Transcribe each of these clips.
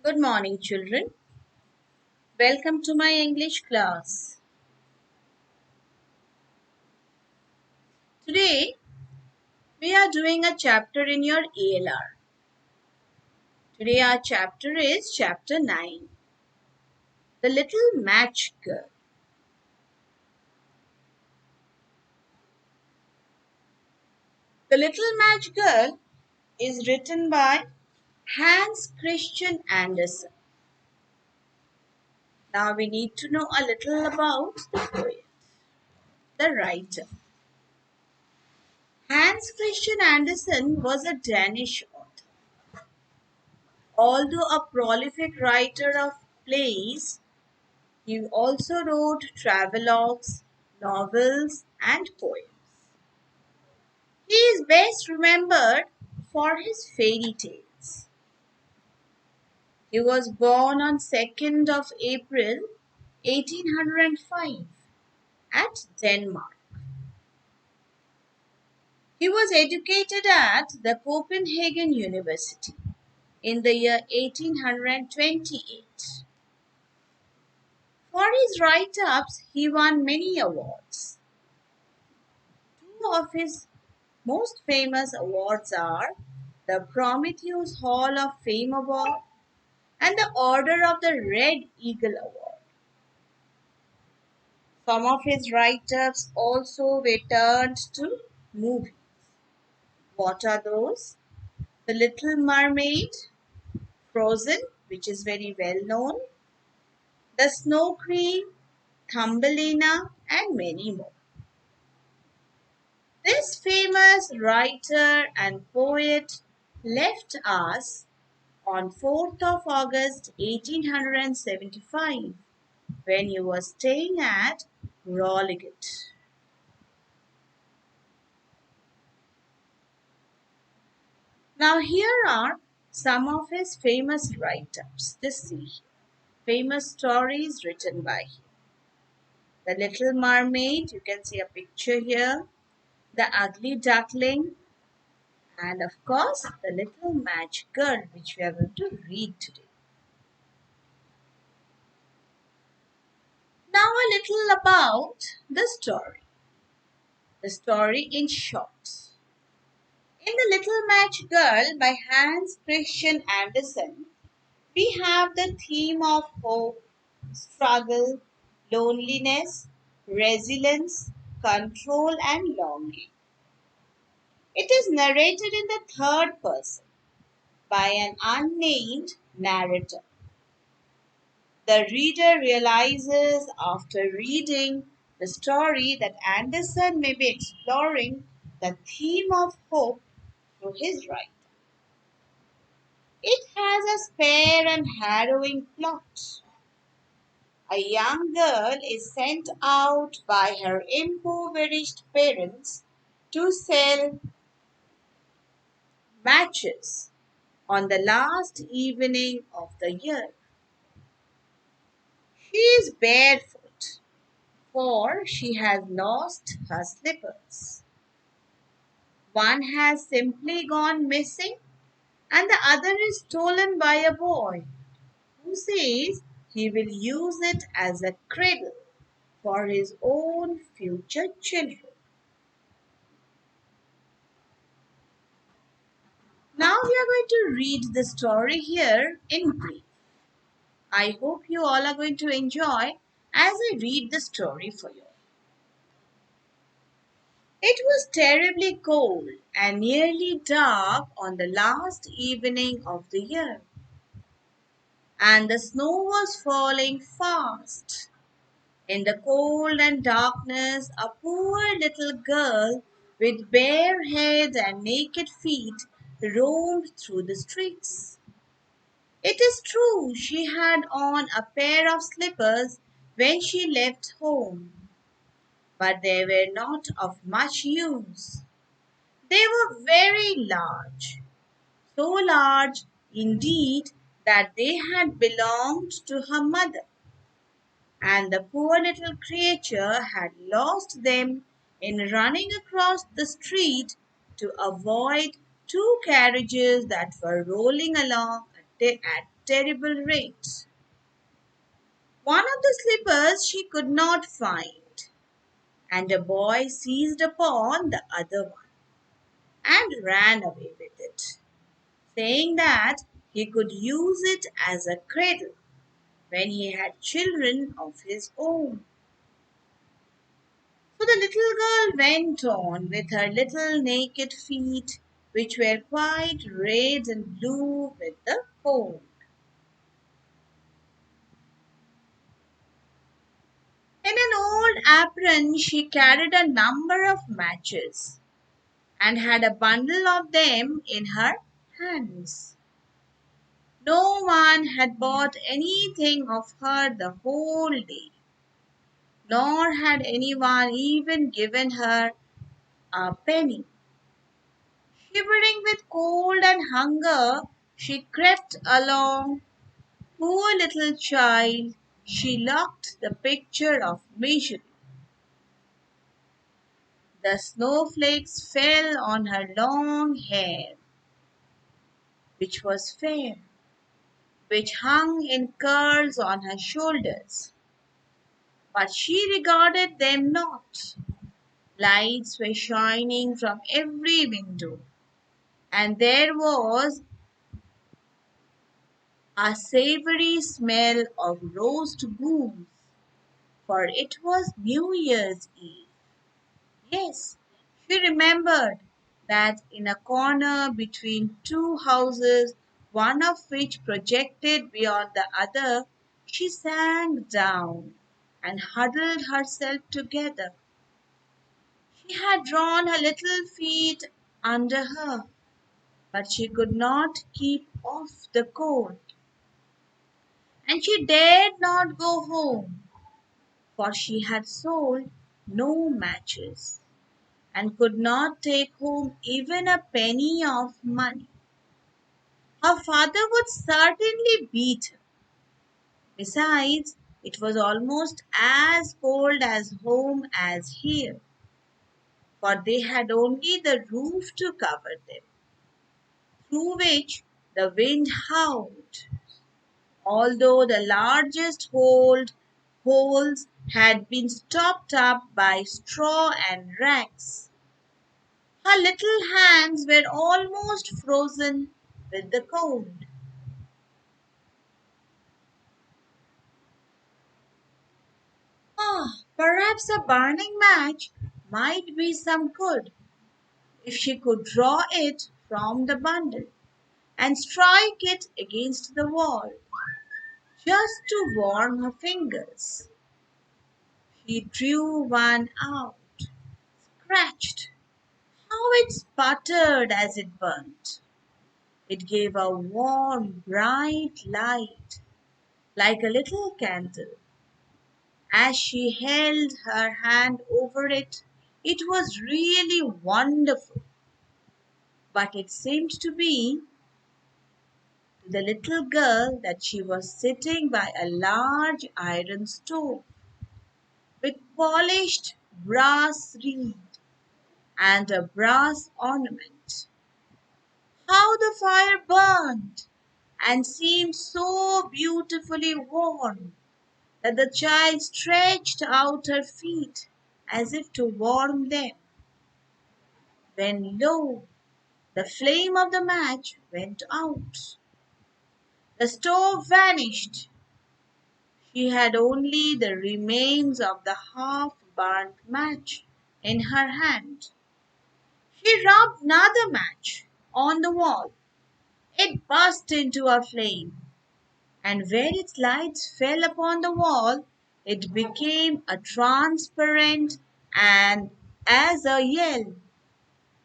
Good morning, children. Welcome to my English class. Today, we are doing a chapter in your ELR. Today, our chapter is chapter 9 The Little Match Girl. The Little Match Girl is written by Hans Christian Andersen. Now, we need to know a little about the poet, the writer. Hans Christian Andersen was a Danish author. Although a prolific writer of plays, he also wrote travelogues, novels, and poems. He is best remembered for his fairy tales. He was born on 2nd of April 1805 at Denmark. He was educated at the Copenhagen University in the year 1828. For his write-ups, he won many awards. Two of his most famous awards are the Prometheus Hall of Fame Award and the Order of the Red Eagle Award. Some of his write-ups also were turned to movies. What are those? The Little Mermaid, Frozen, which is very well known, The Snow Queen, Thumbelina, and many more. This famous writer and poet left us on 4th of August 1875 when he was staying at Rolligate. Now here are some of his famous write-ups. Just see, famous stories written by him. The Little Mermaid, you can see a picture here. The Ugly Duckling, and of course the Little Match Girl, which we are going to read today. Now a little about the story. The story in short. In The Little Match Girl by Hans Christian Andersen, we have the theme of hope, struggle, loneliness, resilience, control, and longing. It is narrated in the third person by an unnamed narrator. The reader realizes after reading the story that Andersen may be exploring the theme of hope through his writing. It has a spare and harrowing plot. A young girl is sent out by her impoverished parents to sell matches on the last evening of the year. She is barefoot, for she has lost her slippers. One has simply gone missing, and the other is stolen by a boy who says he will use it as a cradle for his own future children. Now we are going to read the story here in brief. I hope you all are going to enjoy as I read the story for you. It was terribly cold and nearly dark on the last evening of the year, and the snow was falling fast. In the cold and darkness, a poor little girl with bare head and naked feet roamed through the streets. It is true she had on a pair of slippers when she left home, but they were not of much use. They were very large, so large indeed that they had belonged to her mother, and the poor little creature had lost them in running across the street to avoid two carriages that were rolling along at at terrible rates. One of the slippers she could not find, and a boy seized upon the other one and ran away with it, saying that he could use it as a cradle when he had children of his own. So the little girl went on with her little naked feet, which were quite red and blue with the cold. In an old apron, she carried a number of matches and had a bundle of them in her hands. No one had bought anything of her the whole day, nor had anyone even given her a penny. Shivering with cold and hunger, she crept along. Poor little child, she looked the picture of misery. The snowflakes fell on her long hair, which was fair, which hung in curls on her shoulders. But she regarded them not. Lights were shining from every window, and there was a savory smell of roast goose, for it was New Year's Eve. Yes, she remembered that in a corner between two houses, one of which projected beyond the other, she sank down and huddled herself together. She had drawn her little feet under her, but she could not keep off the cold, and she dared not go home, for she had sold no matches and could not take home even a penny of money. Her father would certainly beat her. Besides, it was almost as cold as home as here, for they had only the roof to cover them, through which the wind howled, although the largest holes had been stopped up by straw and rags. Her little hands were almost frozen with the cold. Perhaps a burning match might be some good if she could draw it from the bundle and strike it against the wall just to warm her fingers. She drew one out, scratched. How it sputtered as it burnt! It gave a warm, bright light like a little candle. As she held her hand over it, it was really wonderful. But it seemed to be to the little girl that she was sitting by a large iron stove with polished brass reed and a brass ornament. How the fire burned and seemed so beautifully warm that the child stretched out her feet as if to warm them. When lo, the flame of the match went out. The stove vanished. She had only the remains of the half burnt match in her hand. She rubbed another match on the wall. It burst into a flame, and where its lights fell upon the wall, it became a transparent and as a yell,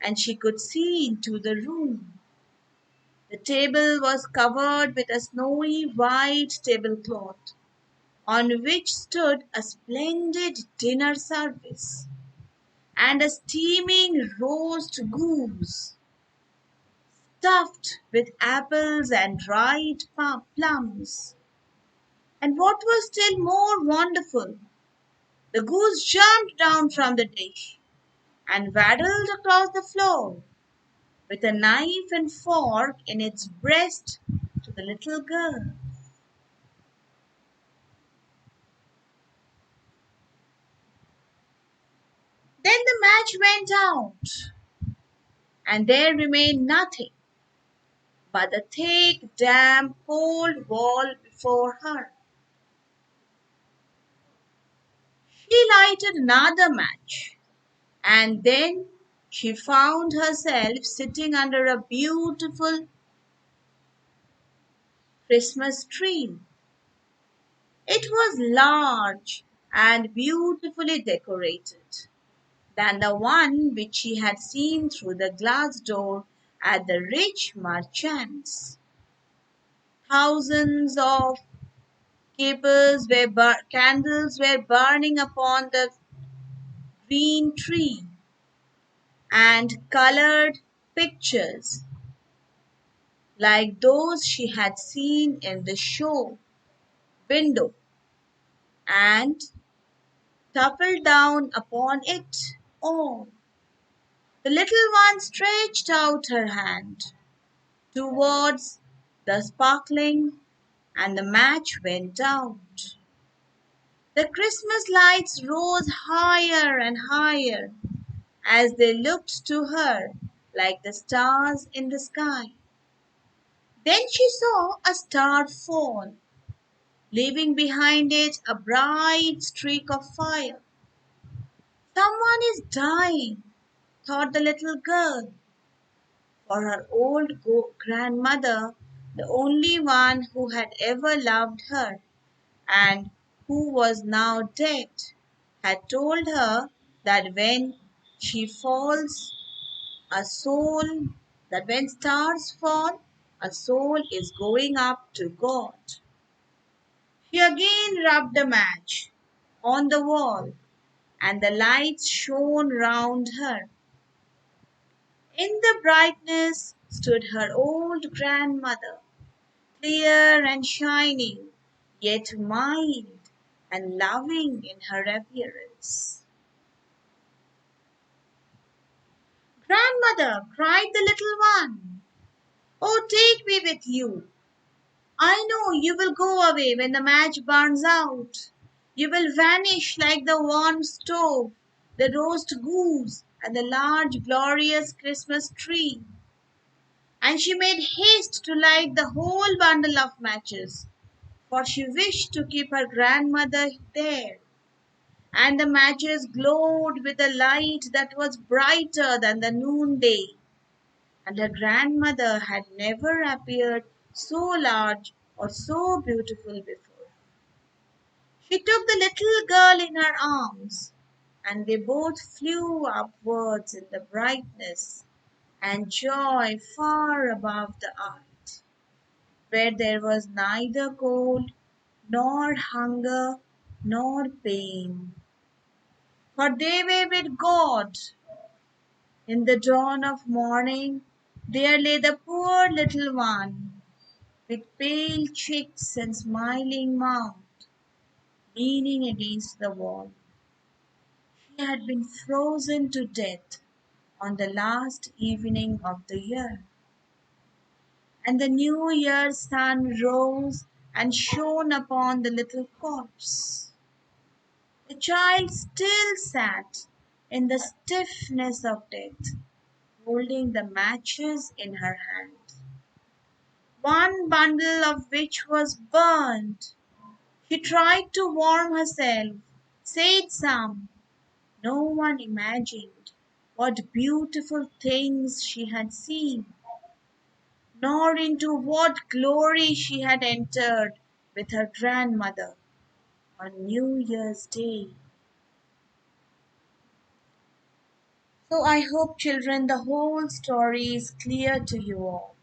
and she could see into the room. The table was covered with a snowy white tablecloth, on which stood a splendid dinner service and a steaming roast goose stuffed with apples and dried plums. And what was still more wonderful, the goose jumped down from the dish and waddled across the floor with a knife and fork in its breast to to the little girl. Then the match went out, and there remained nothing but the thick, damp, cold wall before her. She lighted another match, and then she found herself sitting under a beautiful Christmas tree. It was large and beautifully decorated than the one which she had seen through the glass door at the rich merchant's. Thousands of candles were burning upon the green tree, and colored pictures like those she had seen in the show window and toppled down upon it. Oh, the little one stretched out her hand towards the sparkling, and the match went out. The Christmas lights rose higher and higher as they looked to her like the stars in the sky. Then she saw a star fall, leaving behind it a bright streak of fire. Someone is dying, thought the little girl, for her old grandmother, the only one who had ever loved her and who was now dead, had told her that when she falls, a soul, that when stars fall, a soul is going up to God. She again rubbed a match on the wall, and the lights shone round her. In the brightness stood her old grandmother, clear and shining, yet mild and loving in her appearance. "Grandmother," cried the little one, "oh, take me with you. I know you will go away when the match burns out. You will vanish like the warm stove, the roast goose, and the large, glorious Christmas tree." And she made haste to light the whole bundle of matches, for she wished to keep her grandmother there. And the matches glowed with a light that was brighter than the noonday, and her grandmother had never appeared so large or so beautiful before. She took the little girl in her arms, and they both flew upwards in the brightness and joy far above the earth, where there was neither cold, nor hunger, nor pain. For they were with God. In the dawn of morning, there lay the poor little one, with pale cheeks and smiling mouth, leaning against the wall. She had been frozen to death on the last evening of the year, and the New Year's sun rose and shone upon the little corpse. The child still sat in the stiffness of death, holding the matches in her hand, one bundle of which was burnt. She tried to warm herself, said some. No one imagined what beautiful things she had seen, nor into what glory she had entered with her grandmother on New Year's Day. So I hope, children, the whole story is clear to you all.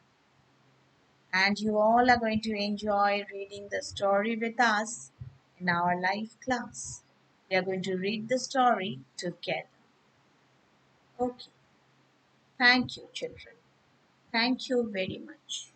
And you all are going to enjoy reading the story with us in our live class. We are going to read the story together. Okay. Thank you, children. Thank you very much.